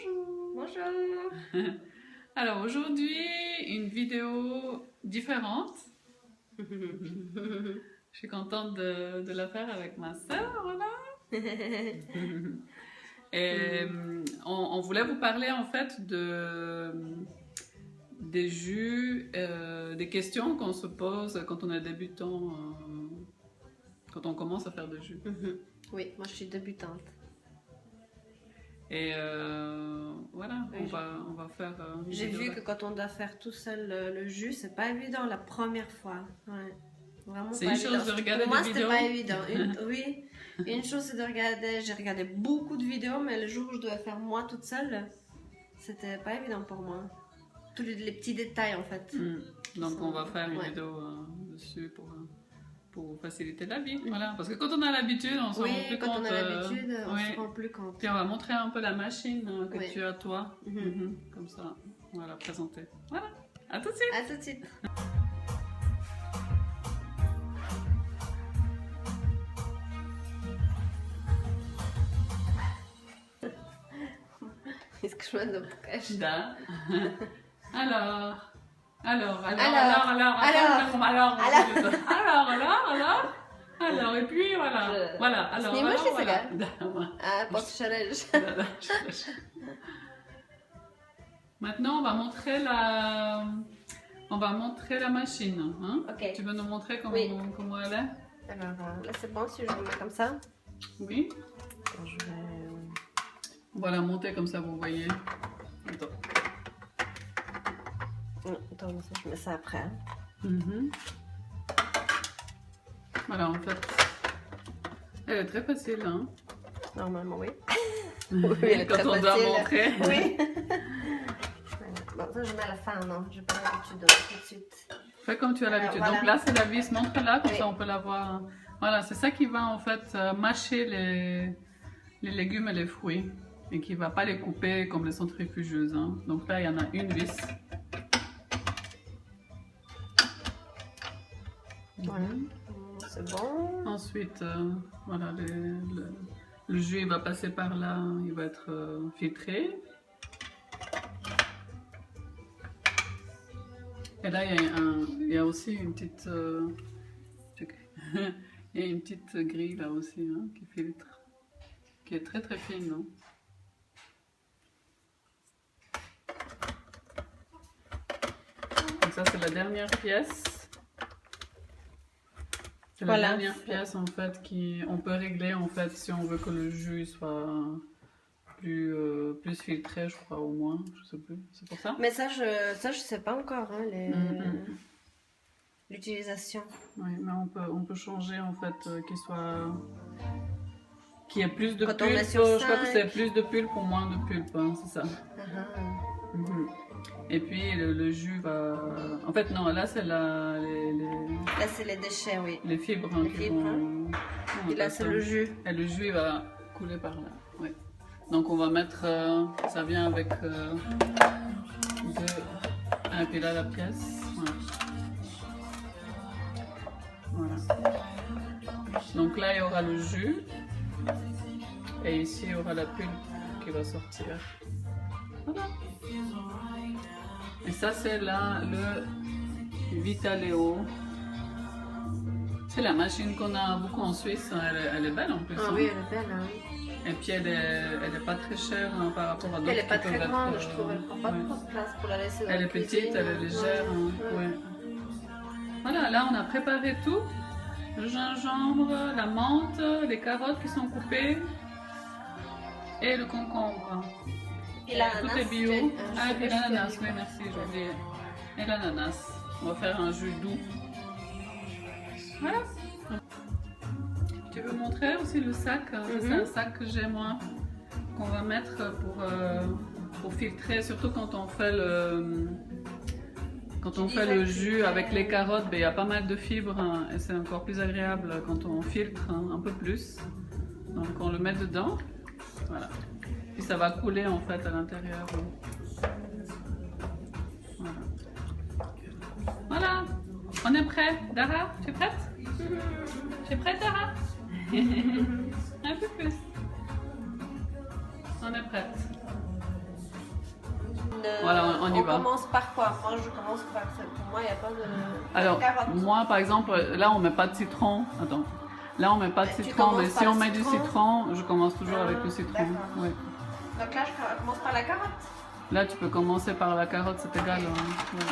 Bonjour. Bonjour. Alors aujourd'hui, une vidéo différente. Je suis contente de la faire avec ma soeur, voilà. Et on voulait vous parler en fait des jus, des questions qu'on se pose quand on est débutant, quand on commence à faire des jus. Oui, moi je suis débutante. Et voilà, Oui, on va faire. J'ai vu que quand on doit faire tout seul le jus, c'est pas évident la première fois. Ouais. Vraiment C'est pas une évident. chose de regarder Pour moi, des c'était vidéos. pas évident. Oui, une chose c'est de regarder. J'ai regardé beaucoup de vidéos, mais le jour où je devais faire moi toute seule, c'était pas évident pour moi. Tous les petits détails en fait. Donc on va faire une vidéo dessus pour faciliter la vie. Voilà. Parce que quand on a l'habitude, on se rend plus compte. Quand on a l'habitude, on se rend plus compte. Puis on va montrer un peu la machine que tu as toi. Comme ça, on va la présenter. Voilà. À tout de suite. À tout de suite. Est-ce que je mets de cache? Da. Alors, et puis voilà. Alors, Maintenant, on va montrer la machine. Hein? Okay. Tu veux nous montrer comment elle est? Alors, là, c'est bon si je le mets comme ça? Oui. Je vais... On va la monter comme ça, vous voyez. Attends. Attends, je mets ça après. Voilà, en fait, elle est très facile, hein? Normalement, oui. Oui, elle est quand on doit montrer. Oui. Bon, ça, je mets à la fin, non? Je n'ai pas l'habitude tout de suite. Fais comme tu as l'habitude. Voilà. Donc là, c'est la vis, montre-la, comme ça on peut la voir. Voilà, c'est ça qui va en fait mâcher les légumes et les fruits. Et qui ne va pas les couper comme les centrifugeuses. Hein. Donc là, il y en a une vis. Voilà, c'est bon. Ensuite, voilà, le jus il va passer par là, il va être filtré. Et là, il y a aussi une petite, il y a une petite grille là aussi hein, qui filtre, qui est très très fine. Hein. Donc ça, c'est la dernière pièce. C'est la dernière pièce en fait on peut régler en fait si on veut que le jus soit plus filtré, je crois au moins, je sais plus. C'est pour ça. Mais ça je sais pas encore hein, l'utilisation. Oui, mais on peut changer en fait qu'il y ait plus de pulpe. Je crois que c'est plus de pulpe ou moins de pulpe, hein, c'est ça. Et puis le jus va... En fait non, là c'est là c'est les déchets, oui. Les fibres. Hein, et là c'est le jus. Et le jus il va couler par là. Ouais. Donc on va mettre... ça vient avec un puis là la pièce. Voilà. Donc là il y aura le jus. Et ici il y aura la pulpe qui va sortir. Voilà. Et ça c'est là le Vitaleo. C'est la machine qu'on a beaucoup en Suisse. Elle est belle en plus. Ah oui, elle est belle. Hein. Et puis elle est pas très chère hein, par rapport à d'autres. Elle est pas très grande, je trouve. Elle prend pas trop de place pour la laisser dans elle la est cuisine. petite, elle est légère. Hein. Voilà, là on a préparé tout. Le gingembre, la menthe, les carottes qui sont coupées et le concombre. Et l'ananas. Tout est bio. Ah, et l'ananas, oui, merci, j'ai oublié. Et l'ananas. On va faire un jus doux. Voilà. Tu veux montrer aussi le sac? C'est un sac que j'ai moi, qu'on va mettre pour filtrer, surtout quand on fait le jus avec les carottes, il y a pas mal de fibres hein, et c'est encore plus agréable quand on filtre hein, un peu plus. Donc on le met dedans. Voilà. Puis ça va couler en fait à l'intérieur. Voilà. On est prêt. Dara, tu es prête? Tu es prête, Dara? Un peu plus. On est prête. Voilà, on y va. On commence par quoi? Moi, je commence par ça. Pour moi, il n'y a pas de. Alors, carotte. moi, par exemple, là, on met pas de citron. Attends. Là, on met pas de Tu citron, commences mais par si le on met du citron? citron, je commence toujours avec le citron. D'accord. Ouais. Donc là, je commence par la carotte. Là, tu peux commencer par la carotte, c'est égal. Hein. Ouais.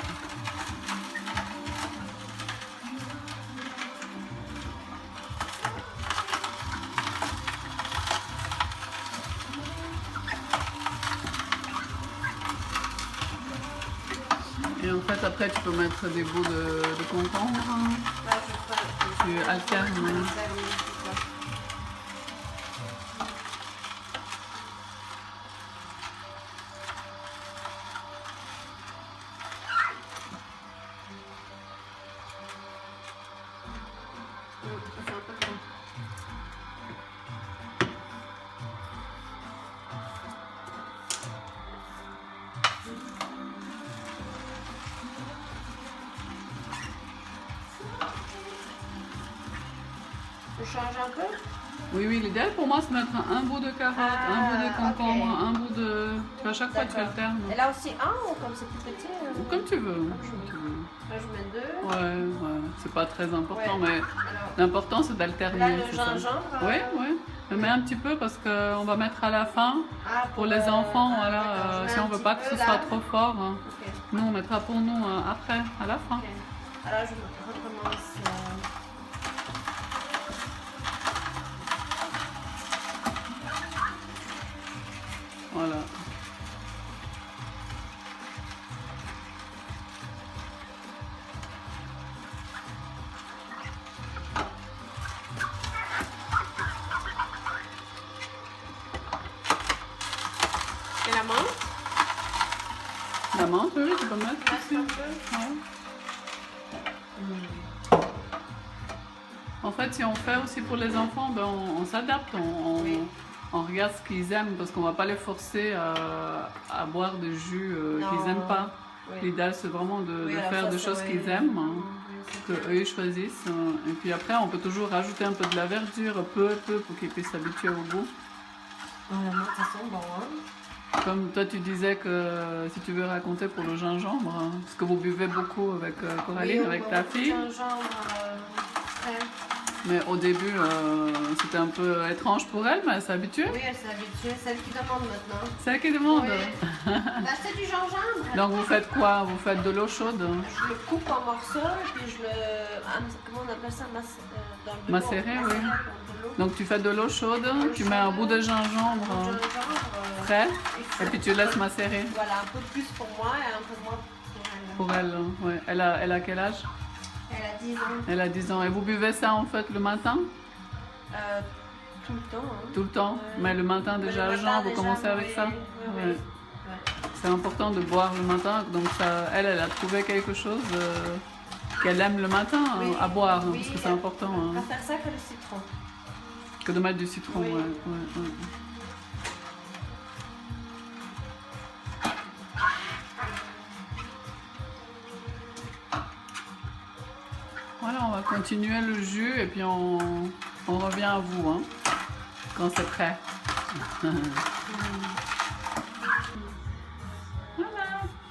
Et en fait, après, tu peux mettre des bouts de concombre. Hein. Là, Tu alternes. Hein. Je change un peu. Oui, oui, l'idéal pour moi, c'est de mettre un bout de carotte, un bout de concombre, ok. un bout de... Tu vois, à chaque fois, tu alternes. Et là aussi un ou comme c'est plus petit Ou comme tu veux. Comme tu veux. Là, je mets deux. Ouais, ouais, c'est pas très important, Ouais. mais Alors, l'important, c'est d'alterner. là, le c'est ça. gingembre. Oui, oui. Mais mets un petit peu parce qu'on va mettre à la fin. Ah, Pour les enfants, ah, voilà, d'accord, je si mets on un veut petit pas que peu, ce là. soit trop fort, hein. Ok. Nous on mettra pour nous après, à la fin. Ok. Alors, je recommence. Voilà. Et la menthe. La menthe, oui, tu peux mettre Reste aussi. un peu. Ouais. En fait, si on fait aussi pour les enfants, ben on s'adapte, Oui. on regarde ce qu'ils aiment parce qu'on va pas les forcer à boire des jus Non. qu'ils aiment pas. Oui. L'idéal, c'est vraiment de Oui, alors faire ça, des c'est choses vrai. qu'ils aiment, hein, Oui, c'est que clair. eux ils choisissent. Et puis après, on peut toujours rajouter un peu de la verdure, peu à peu, pour qu'ils puissent s'habituer au goût. Oh, la menthe, ça sent bon, hein. Comme toi, tu disais que si tu veux raconter pour le gingembre, hein, parce que vous buvez beaucoup avec Coraline, Oui, on avec boit ta beaucoup de fille. gingembre, frais. Mais au début, c'était un peu étrange pour elle, mais elle s'est habituée. Oui, elle s'est habituée. C'est elle qui demande maintenant. C'est elle qui demande. Oui. Bah, c'est du gingembre. Donc vous faites quoi? Vous faites de l'eau chaude? Je le coupe en morceaux et puis je le. Comment on appelle ça? Dans de l'eau. Macérer, oui. Dans de l'eau. Donc tu fais de l'eau chaude, tu mets un bout de gingembre Du gingembre, frais il et puis tu laisses macérer Voilà, un peu plus pour moi et un peu moins pour elle. pour elle. Ouais. Elle a quel âge? Elle a 10 ans. Elle a 10 ans. Et vous buvez ça en fait le matin? Tout le temps. Hein. Tout le temps? Ouais. Mais le matin Mais déjà, le Jean, matin, vous déjà, commencez avec oui, ça? oui, oui. Ouais. Ouais. C'est important de boire le matin, donc ça, elle a trouvé quelque chose qu'elle aime le matin Oui. à boire, hein, Oui, parce que c'est important On hein, va faire ça que le citron. que de mettre du citron. Oui. Ouais, ouais, ouais. Voilà, on va continuer le jus et puis on revient à vous hein, quand c'est prêt. Voilà.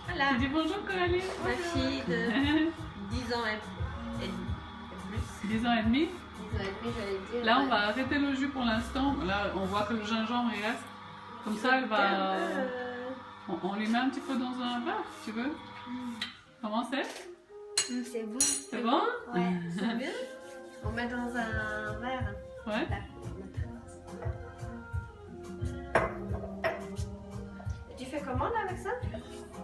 Voilà. Tu dis bonjour Coraline. Ma fille de 10 ans et plus. 10 ans et demi. 10 ans et demi, j'allais dire. Là, on va arrêter le jus pour l'instant. Là, on voit que le gingembre il reste. Comme ça, elle va. On lui met un petit peu dans un verre, si tu veux. Comment c'est? C'est bon. C'est bon? Ouais, c'est bien. On met dans un verre. Ouais. Et tu fais comment là avec ça?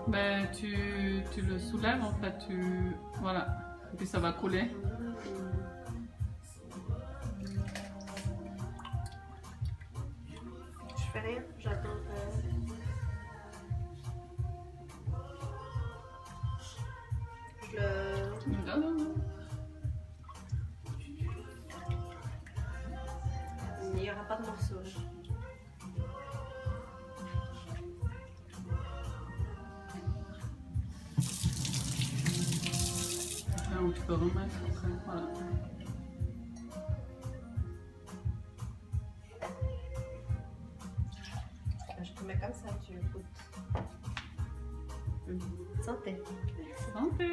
Ben, tu le soulèves en fait. Voilà. Et puis ça va couler. Je fais rien, j'attends. Je le. Non, non, non. Il n'y aura pas de morceaux. Là où tu peux remettre après. Voilà. Je te mets comme ça, tu écoutes. Santé. Santé.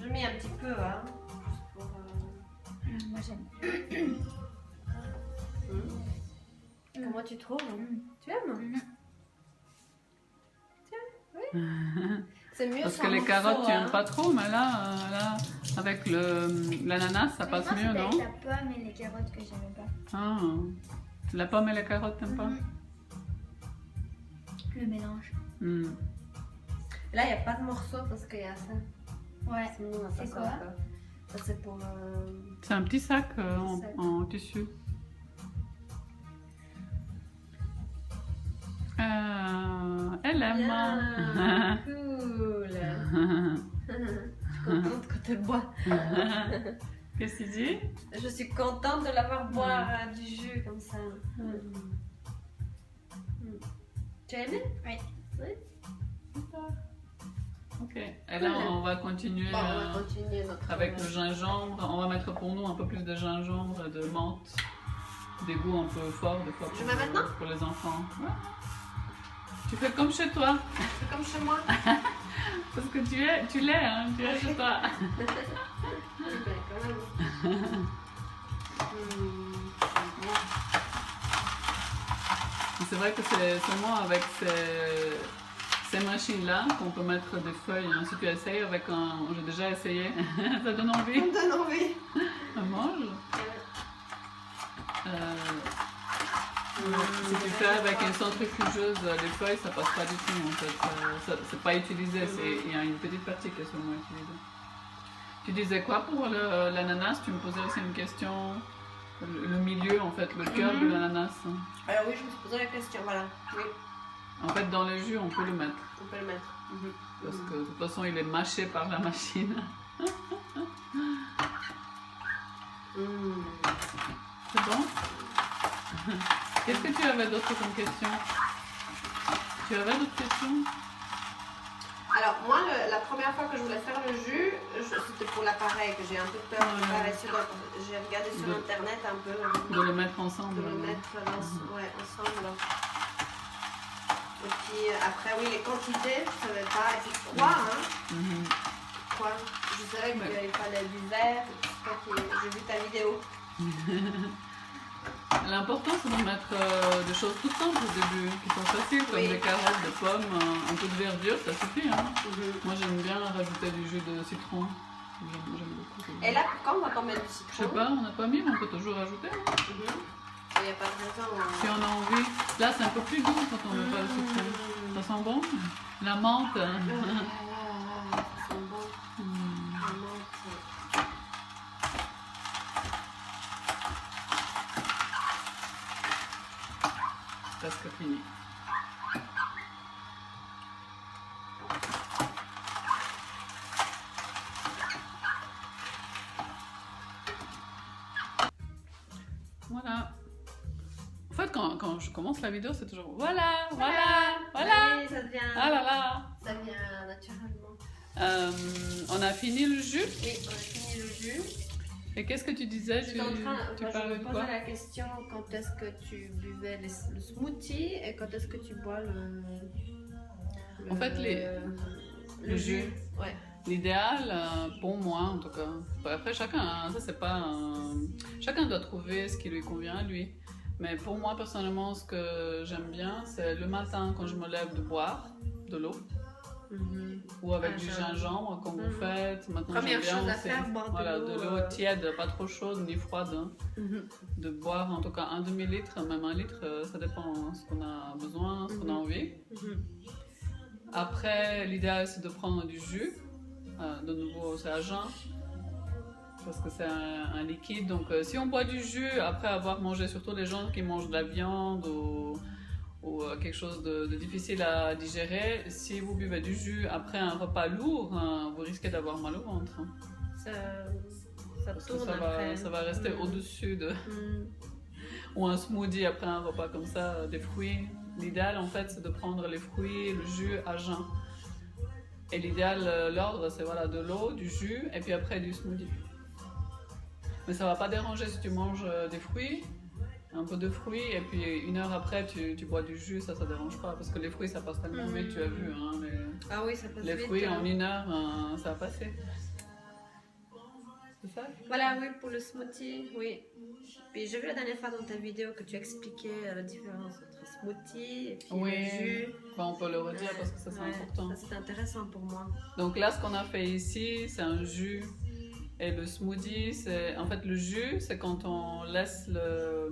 Je mets un petit peu, hein. Juste pour, Moi j'aime. Comment tu trouves? Tu aimes? C'est mieux Parce sans que les morceaux, carottes, tu hein. n'aimes pas trop, mais là avec l'ananas, ça passe mieux, non? C'est la pomme et les carottes que j'aime pas. Ah, la pomme et les carottes, t'aimes pas? Le mélange. Hmm. Là, il n'y a pas de morceaux parce qu'il y a ça. Ouais. Sinon, on a pas C'est ça quoi? encore. Ça, c'est pour... C'est un petit sac sac. en tissu. Elle aime. Bien. Cool. Je suis contente quand elle boit. Qu'est-ce que tu dis? Je suis contente de l'avoir boire du jus comme ça. Tu as aimé? Oui. Oui. Ok. Et là, on va continuer, Bon, on va continuer notre... avec le gingembre. On va mettre pour nous un peu plus de gingembre et de menthe. Des goûts un peu forts des fois Je mets maintenant? pour les enfants. Ouais. Tu fais comme chez toi. C'est comme chez moi. Parce que tu l'es, hein, tu es chez toi. C'est vrai que c'est seulement avec ces machines-là qu'on peut mettre des feuilles. Hein. Si tu essayes avec un... J'ai déjà essayé. Ça donne envie. Ça me donne envie. On mange. Si tu fais avec une centrifugeuse, les feuilles, ça passe pas du tout en fait. C'est pas utilisé, il y a une petite partie qui est seulement utilisée. Tu disais quoi pour l'ananas? Tu me posais aussi une question. Le milieu en fait, le cœur de l'ananas. Alors oui, je me suis posé la question, voilà. Oui, En fait, dans le jus, on peut le mettre. on peut le mettre. Parce que de toute façon, il est mâché par la machine. C'est bon? Qu'est-ce que tu avais d'autre comme question? Tu avais d'autres questions? Alors moi, la première fois que je voulais faire le jus, c'était pour l'appareil que j'ai un peu peur de faire. J'ai regardé sur internet un peu. De le mettre ensemble. De le mettre ensemble. Et puis après, oui, les quantités, je ne savais pas. Et puis 3, hein. 3. Je savais qu'il fallait du verre. J'ai vu ta vidéo. L'important, c'est de mettre des choses toutes simples au début, qui sont faciles, comme des carottes, des pommes, un peu de verdure, ça suffit. Hein. Moi, j'aime bien rajouter du jus de citron. J'aime beaucoup. Et là, pourquoi on va pas mettre du citron? Je sais pas, on n'a pas mis, mais on peut toujours rajouter. Hein. Il n'y a pas de raison. Si on a envie. Là, c'est un peu plus doux quand on ne met pas le citron. Ça sent bon? La menthe. Ça sent bon. La menthe. Presque fini. Voilà. En fait, quand je commence la vidéo, c'est toujours voilà. Oui, ça vient. Ah là là. Ça vient naturellement. On a fini le jus. Oui, on a fini le jus. Et qu'est-ce que tu disais? Tu je parlais me de posais quoi? la question quand est-ce que tu buvais le smoothie et quand est-ce que tu bois En fait, le jus. Ouais. L'idéal, pour moi en tout cas, après chacun, ça c'est pas chacun doit trouver ce qui lui convient à lui. Mais pour moi personnellement, ce que j'aime bien, c'est le matin quand je me lève de boire de l'eau. Ou avec du gingembre comme vous faites. Maintenant, Première j'aime bien chose à aussi, faire, boire voilà, de l'eau tiède, pas trop chaude ni froide. Hein. De boire en tout cas un demi-litre, même un litre, ça dépend de ce qu'on a besoin, ce qu'on a envie. Après, l'idéal c'est de prendre du jus. De nouveau, c'est à jeun. Parce que c'est un liquide. Donc, si on boit du jus après avoir mangé, surtout les gens qui mangent de la viande ou quelque chose de difficile à digérer, si vous buvez du jus après un repas lourd, vous risquez d'avoir mal au ventre. Ça Parce que tourne ça va rester au-dessus de... Ou un smoothie après un repas comme ça, des fruits. L'idéal en fait c'est de prendre les fruits, le jus à jeun. Et l'idéal, l'ordre c'est voilà, de l'eau, du jus et puis après du smoothie. Mais ça va pas déranger si tu manges des fruits. un peu de fruits et puis 1 heure après tu bois du jus, ça dérange pas parce que les fruits ça passe tellement vite, tu as vu, hein, Ah oui, ça passe les vite. fruits en 1 heure, ça a passé. C'est ça? Voilà, oui, pour le smoothie, oui. Puis j'ai vu la dernière fois dans ta vidéo que tu expliquais la différence entre smoothie et puis le jus. Bah, on peut le redire parce que ça c'est important. Ça c'est intéressant pour moi. Donc là, ce qu'on a fait ici, c'est un jus. Et le smoothie, c'est en fait le jus, c'est quand on laisse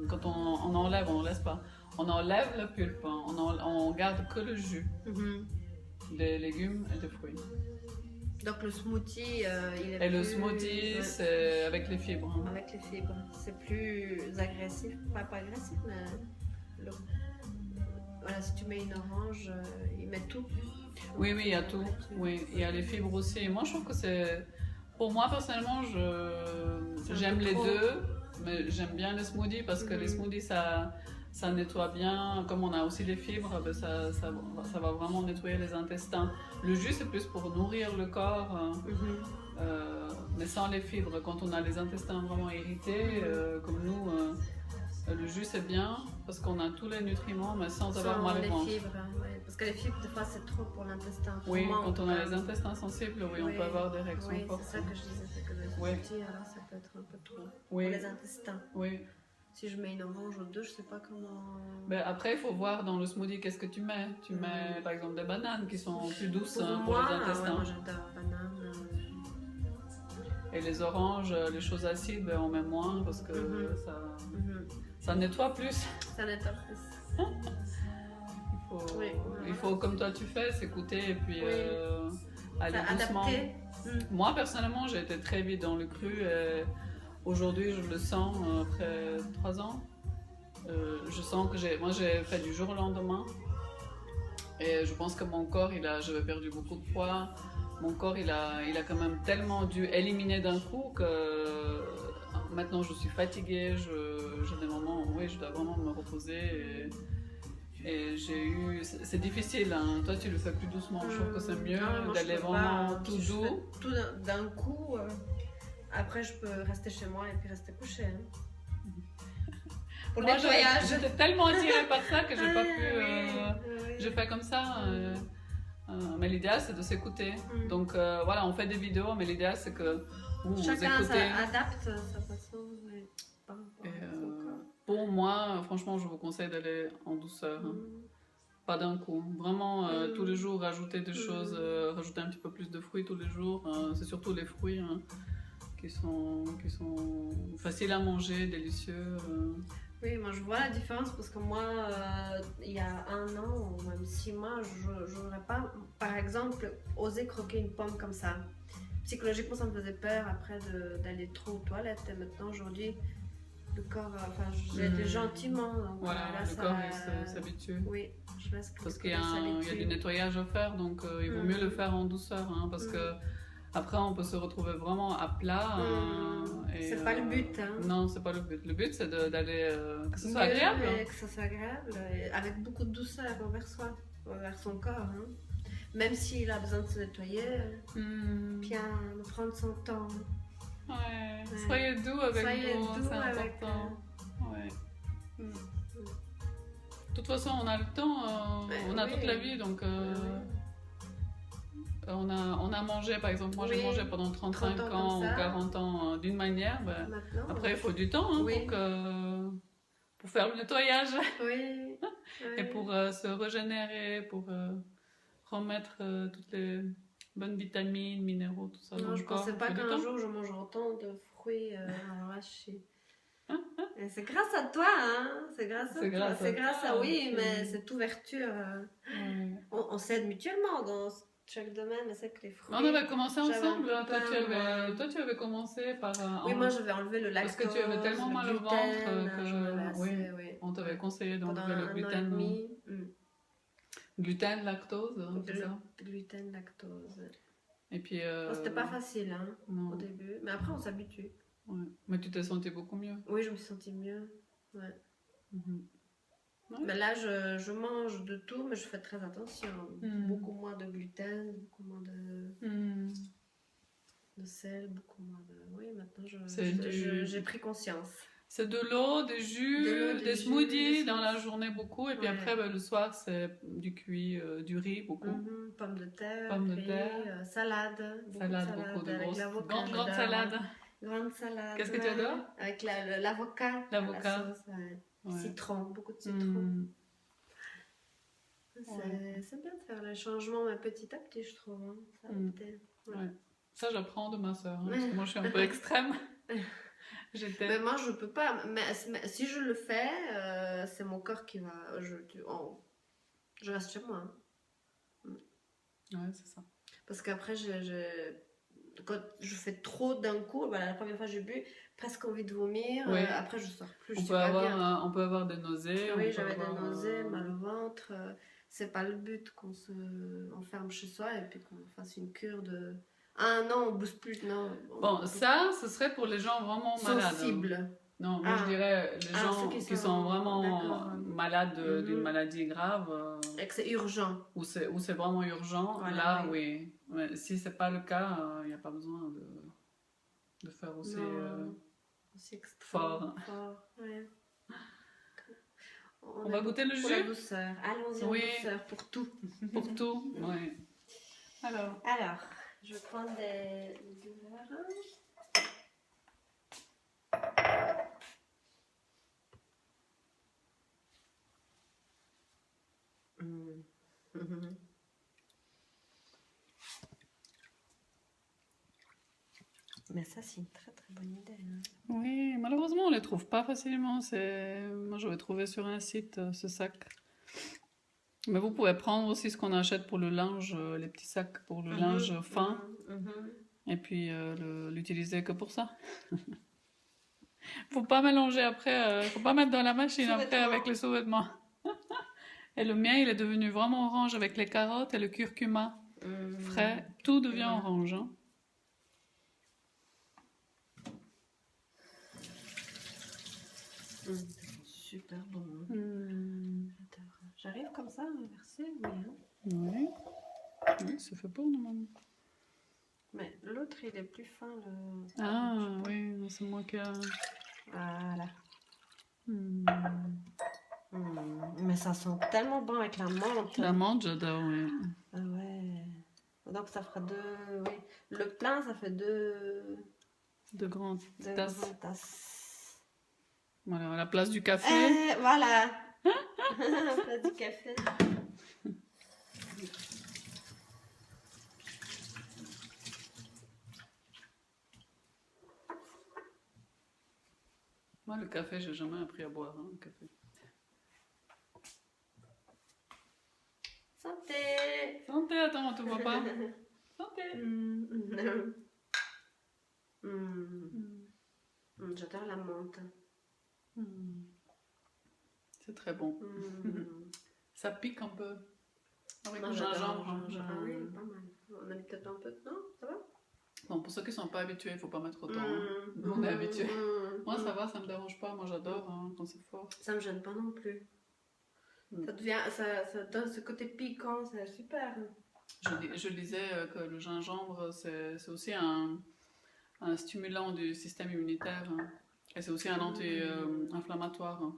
quand on enlève, on laisse pas, on enlève le pulpe, hein. On garde que le jus des légumes et des fruits. Donc le smoothie, il est et le smoothie, c'est avec les fibres. Hein. Avec les fibres, c'est plus agressif, pas agressif, mais voilà, si tu mets une orange, il met tout. Oui, il y a tout. Oui, il y a les fibres aussi. Moi, je trouve que c'est pour moi personnellement, j'aime les deux, mais j'aime bien les smoothies parce que les smoothies ça nettoie bien. Comme on a aussi les fibres, ben ça va vraiment nettoyer les intestins. Le jus c'est plus pour nourrir le corps, mais sans les fibres. Quand on a les intestins vraiment irrités, comme nous, le jus c'est bien parce qu'on a tous les nutriments, mais sans avoir mal au ventre. Fibres, ouais. Parce que les fibres, des fois, c'est trop pour l'intestin. Oui, quand on a les intestins sensibles, on peut avoir des réactions fortes. C'est ça que je disais, c'est que le smoothie, alors ça peut être un peu trop pour les intestins. Oui. Si je mets une orange ou deux, je sais pas comment... Ben après, il faut voir dans le smoothie qu'est-ce que tu mets. Tu mets par exemple des bananes qui sont plus douces pour les intestins. Moi j'adore bananes. Et les oranges, les choses acides, ben, on met moins parce que ça nettoie plus. Ça nettoie plus. Il faut, comme toi tu fais, s'écouter et puis aller doucement. Adapter. Moi personnellement, j'ai été très vite dans le cru. Aujourd'hui, je le sens après 3 ans. Je sens que j'ai fait du jour au lendemain. Et je pense que mon corps, j'avais perdu beaucoup de poids. Mon corps, il a quand même tellement dû éliminer d'un coup que maintenant je suis fatiguée. J'ai des moments où je dois vraiment me reposer. Et c'est difficile, hein. Toi tu le fais plus doucement, je trouve que c'est mieux d'aller vraiment tout doux. Tout d'un coup, après je peux rester chez moi et puis rester couchée. Hein. Pour le nettoyage. J'étais tellement attirée par ça que j'ai pas pu. Je fais comme ça. Mais l'idéal c'est de s'écouter. Donc voilà, on fait des vidéos, mais l'idéal c'est que vous chacun écoutez. adapte sa façon. Pour moi, franchement, je vous conseille d'aller en douceur. Hein. Pas d'un coup. Vraiment, tous les jours, rajouter des choses, rajouter un petit peu plus de fruits tous les jours. C'est surtout les fruits qui sont faciles à manger, délicieux. Oui, moi je vois la différence parce que moi, il y a 1 an ou même 6 mois, je n'aurais pas, par exemple, osé croquer une pomme comme ça. Psychologiquement, ça me faisait peur après d'aller trop aux toilettes. Et maintenant, aujourd'hui, le corps, enfin, j'ai été gentiment. Donc, voilà, là, le corps s'habitue. Oui, je laisse que parce qu'il y a du nettoyage à faire, donc il vaut mieux le faire en douceur, hein, parce que après on peut se retrouver vraiment à plat. C'est pas le but. Hein. Non, c'est pas le but. Le but c'est d'aller que ce soit agréable. Que ce soit agréable, avec beaucoup de douceur envers soi, envers son corps. Hein. Même s'il a besoin de se nettoyer, bien de prendre son temps. Ouais. Soyez doux avec vous, c'est important. De toute façon, on a le temps, on a toute la vie, donc on a mangé, par exemple, moi j'ai mangé pendant 35 ans ou 40 ans d'une manière. Après, il faut du temps pour faire le nettoyage et pour se régénérer, pour remettre toutes les bonnes vitamines, minéraux, tout ça. Non, dans je le corps. pensais pas qu'un jour je mangerai autant de fruits arrachés. C'est grâce à toi, hein. C'est grâce à toi. C'est grâce à mais cette ouverture. On s'aide mutuellement dans chaque domaine, mais c'est que les fruits. On avait commencé ensemble. Toi, tu avais commencé par. Oui, moi j'avais enlevé le lactose. Parce que tu avais tellement mal au ventre que on t'avait conseillé d'enlever le gluten. Gluten, lactose, c'est ça? Gluten, lactose. Et puis. C'était pas facile au début, mais après on s'habitue. Ouais. Mais tu t'es sentie beaucoup mieux? Oui, je me suis sentie mieux. Ouais. Mais là, je mange de tout, mais je fais très attention. Beaucoup moins de gluten, beaucoup moins de sel, beaucoup moins de... Oui, maintenant, j'ai pris conscience. C'est de l'eau, des jus, De l'eau, des des jus, smoothies des dans la smoothies. journée beaucoup. Et puis Ouais. après, ben, le soir, c'est du cuit, du riz beaucoup. Pommes de terre, Pommes de riz, terre. salade, Salade, beaucoup de avec grosses. l'avocat. Grande j'adore. salade. Grande salade. Qu'est-ce que tu ouais. adores? Avec l'avocat. L'avocat. La sauce, ouais. Ouais. Citron, beaucoup de citron. Mm. C'est bien de faire le changement mais petit à petit, je trouve. Hein. Ça, Ouais. ouais. Ça, j'apprends de ma soeur. Parce que moi, je suis un peu extrême. J'étais. Mais moi, je peux pas. Mais si je le fais, c'est mon corps qui va. Je reste chez moi. Hein. Ouais, c'est ça. Parce qu'après, quand je fais trop d'un coup, voilà, la première fois j'ai bu, presque envie de vomir. Oui. Après, je sors plus. On Je peut, dis pas bien. on peut avoir des nausées. Oui, on j'avais peut des avoir, nausées, mal au ventre. C'est pas le but qu'on se enferme chez soi et puis qu'on fasse une cure de. Ah non, on bouge plus. Non. Bon, ça, ce serait pour les gens vraiment malades. sensibles. Non, moi je dirais les gens ceux qui sont vraiment d'accord. malades d'une maladie grave. Et que c'est urgent. Où c'est vraiment urgent, Voilà, là oui. Mais si c'est pas le cas, il n'y a pas besoin de faire aussi Aussi extrême, fort. Ouais. On va goûter le pour jus? la douceur. Allons-y en douceur pour tout. Pour tout, oui. Alors, je vais prendre des verres. Mais ça, c'est une très très bonne idée. Hein. oui, malheureusement, on ne les trouve pas facilement. Moi, j'avais trouvé sur un site ce sac. Mais vous pouvez prendre aussi ce qu'on achète pour le linge, les petits sacs pour le linge fin, et puis l'utiliser que pour ça. Faut pas mélanger après, faut pas mettre dans la machine après avec les sous-vêtements. Et le mien, il est devenu vraiment orange avec les carottes et le curcuma frais. Tout devient orange. Hein. Super bon. Hein. J'arrive comme ça à verser, oui. Hein. Oui. Oui, c'est fait pour normalement. Mais l'autre, il est plus fin. Ah oui, c'est moi qui a... Voilà. Mais ça sent tellement bon avec la menthe. La menthe, j'adore, oui. Ah ouais. Donc ça fera oui. Le plein, ça fait deux grandes tasses. grandes tasses. Voilà, à la place du café. Voilà. À la place du café. Moi, le café, j'ai jamais appris à boire, hein, le café. Santé. Santé, attends, on te voit pas. Santé. J'adore la menthe. C'est très bon. Ça pique un peu. Avec Moi, le gingembre. Ah oui, pas mal. On a mis peut-être un peu. Non, ça va? Bon, pour ceux qui sont pas habitués, il faut pas mettre autant. Hein. Nous, on est habitués. Moi, ça va, ça me dérange pas. Moi, j'adore hein, quand c'est fort. Ça me gêne pas non plus. Ça donne ce côté piquant, c'est super. Je disais que le gingembre, c'est aussi un stimulant du système immunitaire. Hein. Et c'est aussi un anti-inflammatoire. Hein.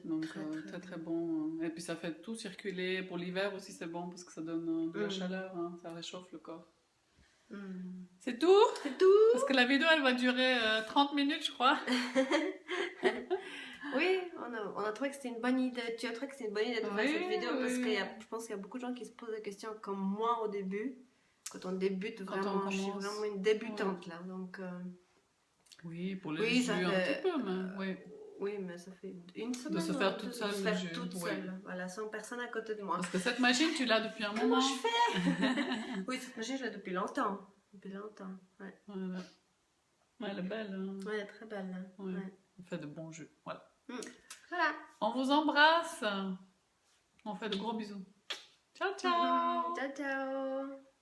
Donc, très bon. Et puis, ça fait tout circuler. Pour l'hiver aussi, c'est bon parce que ça donne de la chaleur. Hein. Ça réchauffe le corps. C'est tout? C'est tout. Parce que la vidéo, elle va durer 30 minutes, je crois. Oui, on a trouvé que c'était une bonne idée. Tu as trouvé que c'était une bonne idée de faire cette vidéo parce que je pense qu'il y a beaucoup de gens qui se posent des questions comme moi au début. Quand on débute vraiment, je suis vraiment une débutante là. Donc, oui, pour les jus un petit peu, mais oui, mais ça fait une semaine. De se faire toute seule. Voilà, sans personne à côté de moi. Parce que cette machine, tu l'as depuis un moment. Comment je fais? Oui, cette machine, je l'ai depuis longtemps. Ouais. Voilà. Ouais, elle est belle. Hein. Ouais, elle est très belle. Hein. Ouais. Elle fait de bons jus. Voilà. Voilà. On vous embrasse. On fait de gros bisous. Ciao, ciao. Ciao, ciao.